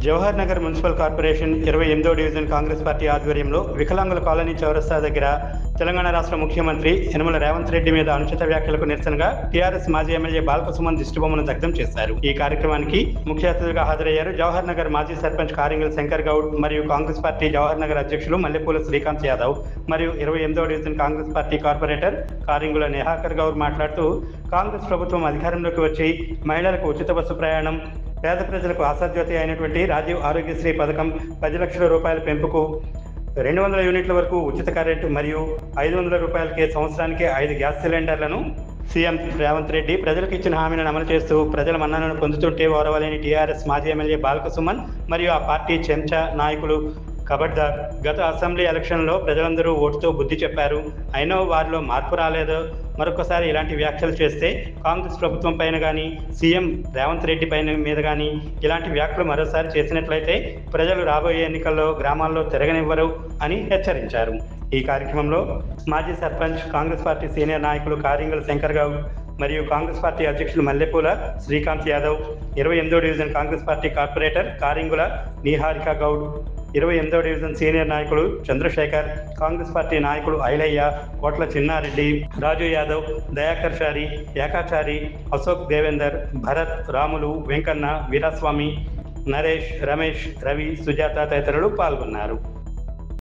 Jawahar Nagar municipal corporation 28వ division Congress party ఆధ్వర్యంలో వికలాంగుల కాలనీ చౌరస్తా దగ్గర తెలంగాణ రాష్ట్ర ముఖ్యమంత్రి యనమల రేవంత్ రెడ్డి మీద అనుచిత వ్యాఖ్యలకు నిరసనగా టీఆర్ఎస్ మాజీ ఎమ్మెల్యే బాల్కసుమన్ దిష్టిబొమ్మను దగ్ధం చేశారు. ఈ కార్యక్రమానికి ముఖ్య అతిథిగా హాజరయ్యారు జవహర్ నగర్ మాజీ సర్పంచ్ కారింగల్ శంకర్ గౌడ్ మరియు కాంగ్రెస్ పార్టీ జవహర్ నగర్ అధ్యక్షులు మల్లెపూల శ్రీకాంత్ యాదవ్ మరియు 28వ division Congress party corporator Karingula Nehakar Goud మాట్లాడుతూ కాంగ్రెస్ ప్రభుత్వం అధికారంలోకి వచ్చి మహిళలకు ఉచిత బస్సు ప్రయాణం, పేద ప్రజలకు ఆశాజ్యోతి అయినటువంటి రాజీవ్ ఆరోగ్యశ్రీ పథకం, 10 లక్షల రూపాయల పెంపుకు, 200 యూనిట్ల వరకు ఉచిత కరెంటు మరియు 500 రూపాయలకే సంవత్సరానికి 5 గ్యాస్ సిలిండర్లను సీఎం రేవంత్ రెడ్డి ప్రజలకు ఇచ్చిన హామీలను అమలు చేస్తూ ప్రజల మన్ననను పొందుతుంటే ఓరవలేని టీఆర్ఎస్ మాజీ ఎమ్మెల్యే బాల్కసుమన్ మరియు ఆ పార్టీ చెంచా నాయకులు కబడ్దార్. గత అసెంబ్లీ ఎలక్షన్లో ప్రజలందరూ ఓటుతో బుద్ధి చెప్పారు, అయినా వారిలో మార్పు రాలేదు. మరొకసారి ఇలాంటి వ్యాఖ్యలు చేస్తే కాంగ్రెస్ ప్రభుత్వం పైన కానీ సీఎం రేవంత్ రెడ్డి పైన మీద కానీ ఇలాంటి వ్యాఖ్యలు మరోసారి చేసినట్లయితే ప్రజలు రాబోయే ఎన్నికల్లో గ్రామాల్లో తిరగనివ్వరు అని హెచ్చరించారు. ఈ కార్యక్రమంలో మాజీ సర్పంచ్, కాంగ్రెస్ పార్టీ సీనియర్ నాయకులు కారింగల్ శంకర్ గౌడ్ మరియు కాంగ్రెస్ పార్టీ అధ్యక్షులు మల్లెపూల శ్రీకాంత్ యాదవ్, 28వ division Congress party corporator Karingula Niharika Goud, 28వ డివిజన్ సీనియర్ నాయకులు చంద్రశేఖర్, కాంగ్రెస్ పార్టీ నాయకులు ఐలయ్య, కోట్ల చిన్నారెడ్డి, రాజు యాదవ్, దయాకర్ చారి, ఏకాచారి, అశోక్ దేవేందర్, భరత్, రాములు, వెంకన్న, వీరాస్వామి, నరేష్, రమేష్, రవి, సుజాత తదితరులు పాల్గొన్నారు.